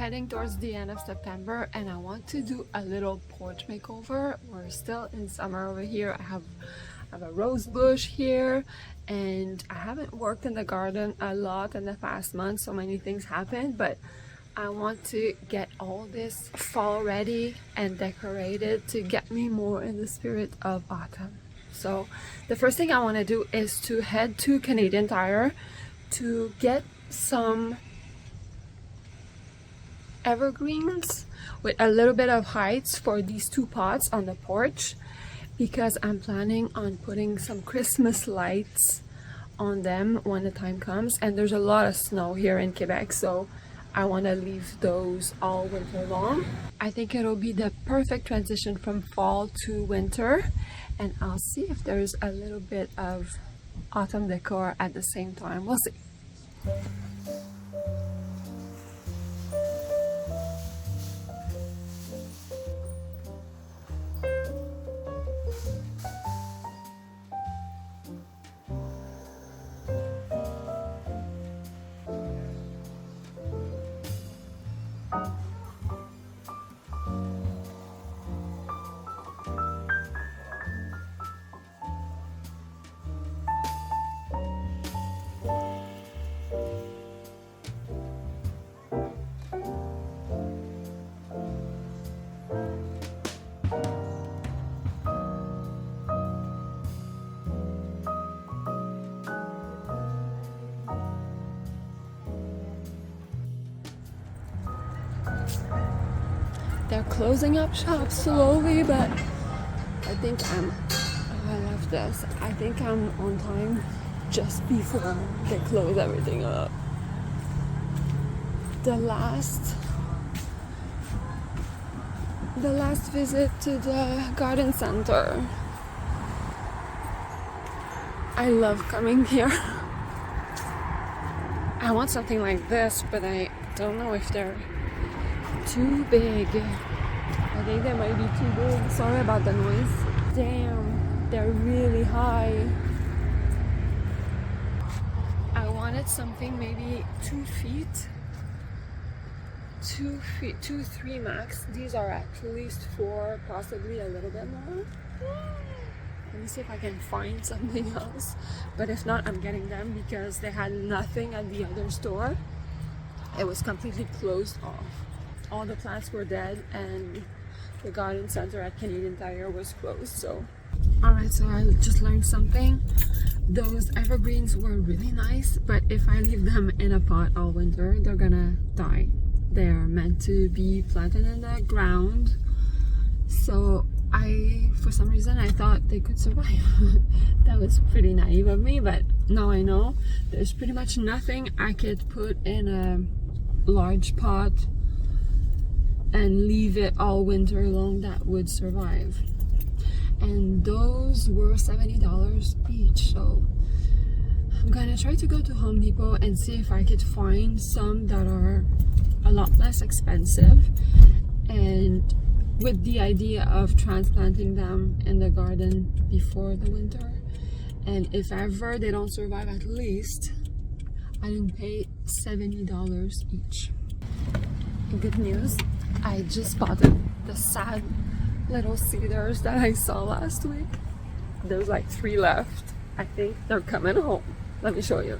heading towards the end of September and I want to do a little porch makeover. We're still in summer over here. I have a rose bush here and I haven't worked in the garden a lot in the past month. So many things happened, but I want to get all this fall ready and decorated to get me more in the spirit of autumn. So the first thing I want to do is to head to Canadian Tire to get some evergreens with a little bit of heights for these two pots on the porch, because I'm planning on putting some Christmas lights on them when the time comes, and there's a lot of snow here in Quebec, so I want to leave those all winter long. I think it'll be the perfect transition from fall to winter, and I'll see if there's a little bit of autumn decor at the same time. We'll see. They're closing up shop slowly, but I think I love this. I think I'm on time just before they close everything up. The last visit to the garden center. I love coming here. I want something like this, but I don't know if they're too big. I think they might be too big. Sorry about the noise. Damn, they're really high. I wanted something maybe 2 feet. 2 feet, 3 max. These are at least 4, possibly a little bit more. Let me see if I can find something else. But if not, I'm getting them because they had nothing at the other store. It was completely closed off. All the plants were dead and the garden center at Canadian Tire was closed. So alright, so I just learned something. Those evergreens were really nice, but if I leave them in a pot all winter, they're gonna die. They're meant to be planted in the ground. So for some reason I thought they could survive. That was pretty naive of me, but now I know there's pretty much nothing I could put in a large pot and leave it all winter long that would survive. And those were $70 each, so I'm gonna try to go to Home Depot and see if I could find some that are a lot less expensive, and with the idea of transplanting them in the garden before the winter. And if ever they don't survive, at least I didn't pay $70 each. Good news, I just spotted the sad little cedars that I saw last week. There's like 3 left. I think they're coming home. Let me show you.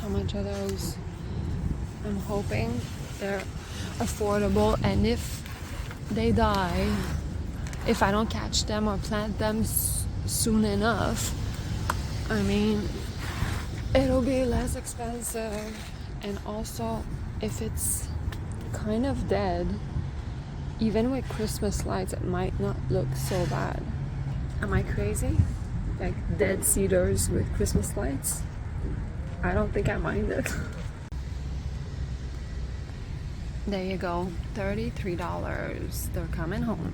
How much are those? I'm hoping they're affordable, and if they die, if I don't catch them or plant them soon enough, I mean, it'll be less expensive. And also, if it's kind of dead, even with Christmas lights, it might not look so bad. Am I crazy? Like dead cedars with Christmas lights? I don't think I mind it. There you go, $33. They're coming home.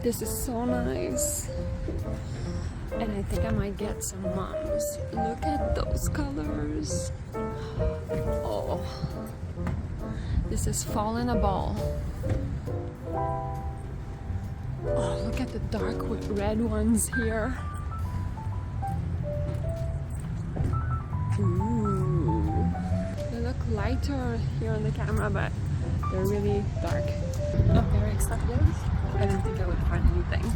This is so nice. And I think I might get some mums. Look at those colors. Oh, this is fall in a ball. Oh, look at the dark with red ones here. Ooh. They look lighter here on the camera, but they're really dark. I'm very excited. I didn't think I would find anything.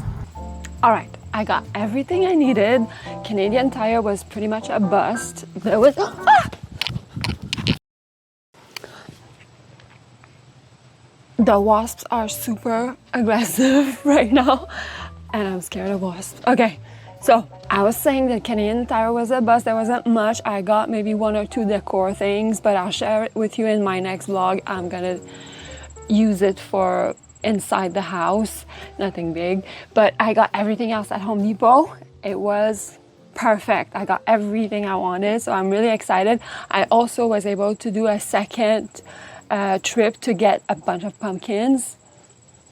Alright, I got everything I needed. Canadian Tire was pretty much a bust. There was... Ah! The wasps are super aggressive right now, and I'm scared of wasps. Okay, so I was saying that Canadian Tire was a bust. There wasn't much. I got maybe 1 or 2 decor things, but I'll share it with you in my next vlog. I'm gonna use it for inside the house, nothing big, but I got everything else at Home Depot. It was perfect. I got everything I wanted, so I'm really excited. I also was able to do a second trip to get a bunch of pumpkins.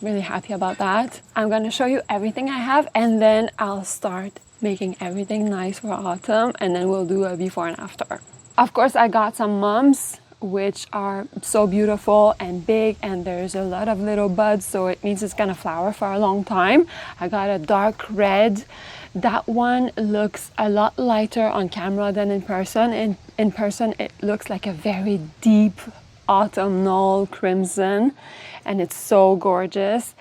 Really happy about that. I'm going to show you everything I have, and then I'll start making everything nice for autumn, and then we'll do a before and after. Of course, I got some mums, which are so beautiful and big, and there's a lot of little buds, so it means it's gonna flower for a long time. I got a dark red. That one looks a lot lighter on camera than in person. In person, it looks like a very deep autumnal crimson, and it's so gorgeous.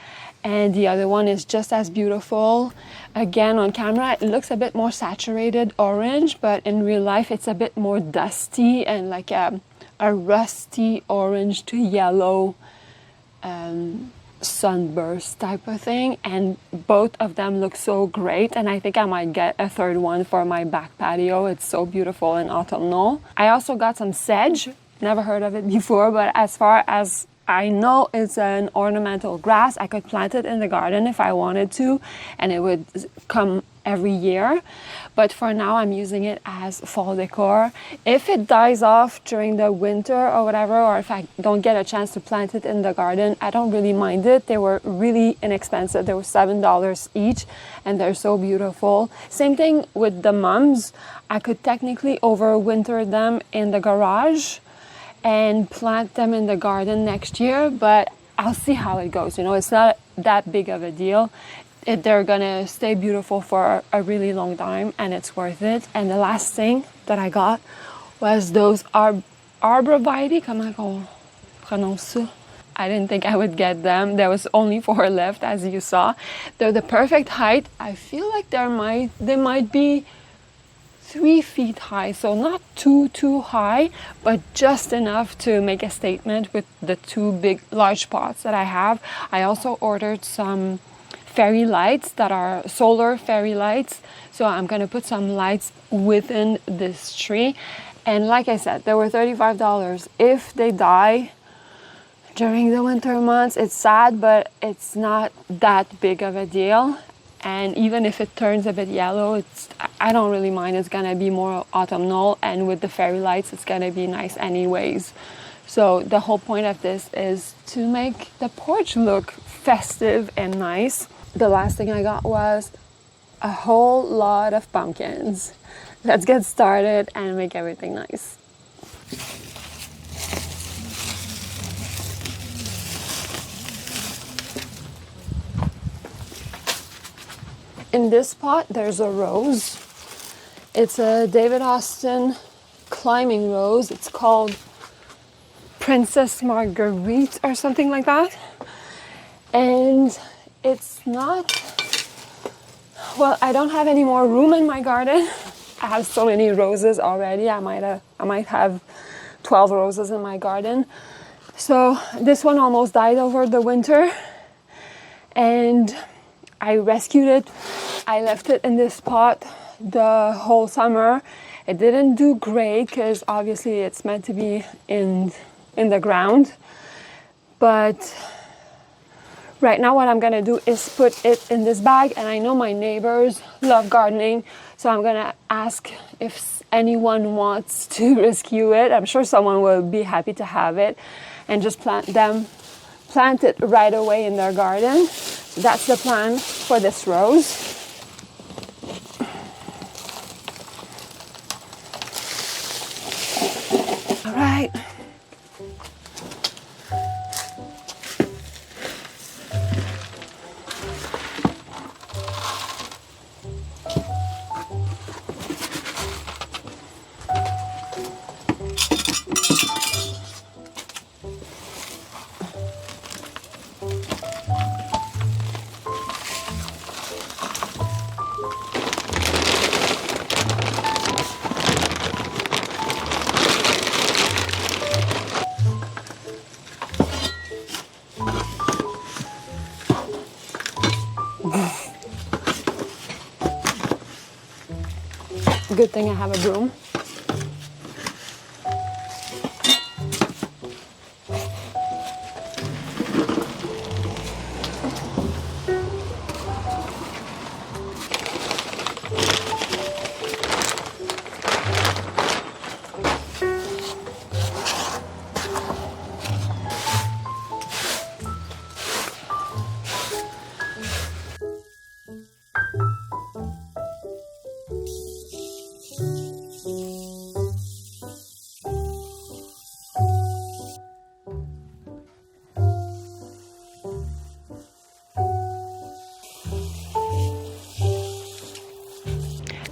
And the other one is just as beautiful. Again, on camera, it looks a bit more saturated orange, but in real life, it's a bit more dusty and like a rusty orange to yellow sunburst type of thing, and both of them look so great, and I think I might get a third one for my back patio. It's so beautiful and autumnal. I also got some sedge. Never heard of it before, but as far as I know, it's an ornamental grass. I could plant it in the garden if I wanted to, and it would come every year, but for now I'm using it as fall decor. If it dies off during the winter or whatever, or if I don't get a chance to plant it in the garden, I don't really mind it. They were really inexpensive. They were $7 each, and they're so beautiful. Same thing with the mums. I could technically overwinter them in the garage and plant them in the garden next year, but I'll see how it goes. You know, it's not that big of a deal. They're gonna stay beautiful for a really long time, and it's worth it. And the last thing that I got was those arborvitae. Comment on prononce ça? I didn't think I would get them. There was only 4 left, as you saw. They're the perfect height. I feel like they might be 3 feet high, so not too high, but just enough to make a statement with the 2 large pots that I have. I also ordered some fairy lights that are solar fairy lights, so I'm gonna put some lights within this tree. And like I said, they were $35. If they die during the winter months, it's sad, but it's not that big of a deal. And even if it turns a bit yellow, I don't really mind. It's gonna be more autumnal, and with the fairy lights, it's gonna be nice anyways. So the whole point of this is to make the porch look festive and nice. The last thing I got was a whole lot of pumpkins. Let's get started and make everything nice. In this pot, there's a rose. It's a David Austin climbing rose. It's called Princess Marguerite or something like that. And it's not, well, I don't have any more room in my garden. I have so many roses already. I might have 12 roses in my garden. So this one almost died over the winter, and I rescued it. I left it in this pot the whole summer. It didn't do great because obviously it's meant to be in the ground. But right now what I'm gonna do is put it in this bag, and I know my neighbors love gardening, so I'm gonna ask if anyone wants to rescue it, I'm sure someone will be happy to have it and just plant it right away in their garden. So that's the plan for this rose. All right. Good thing I have a broom.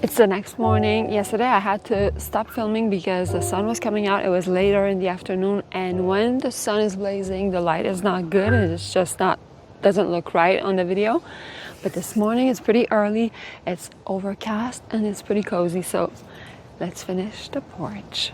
It's the next morning. Yesterday I had to stop filming because the sun was coming out. It was later in the afternoon, and when the sun is blazing, the light is not good. It's just doesn't look right on the video. But this morning it's pretty early. It's overcast and it's pretty cozy. So let's finish the porch.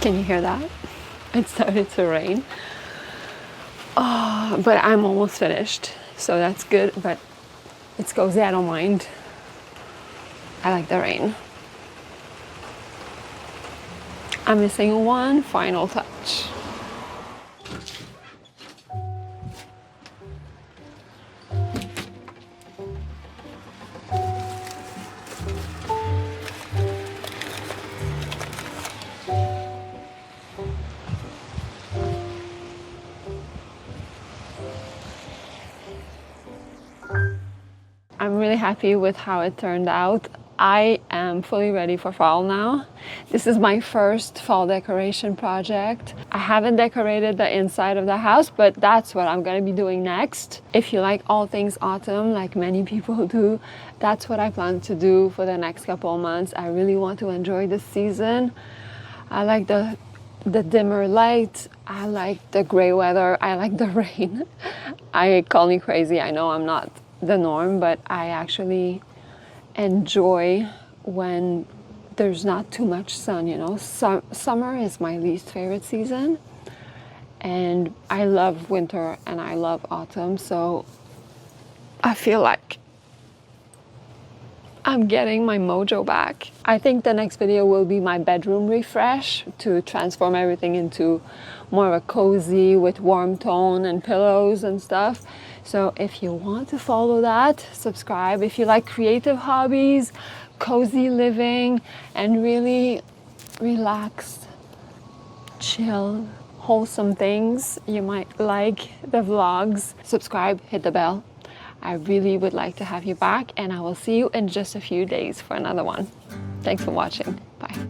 Can you hear that? It started to rain. Oh, but I'm almost finished, so that's good. But it's cozy, I don't mind. I like the rain. I'm missing one final touch. I'm really happy with how it turned out. I am fully ready for fall now. This is my first fall decoration project. I haven't decorated the inside of the house, but that's what I'm gonna be doing next. If you like all things autumn, like many people do, that's what I plan to do for the next couple of months. I really want to enjoy the season. I like the dimmer light. I like the gray weather. I like the rain. Call me crazy. I know I'm not the norm, but I actually enjoy when there's not too much sun, you know. Summer is my least favorite season, and I love winter and I love autumn, so I feel like I'm getting my mojo back. I think the next video will be my bedroom refresh to transform everything into more of a cozy with warm tone and pillows and stuff. So if you want to follow that, subscribe. If you like creative hobbies, cozy living, and really relaxed, chill wholesome things. You might like the vlogs. Subscribe, hit the bell. I really would like to have you back, and I will see you in just a few days for another one. Thanks for watching. Bye.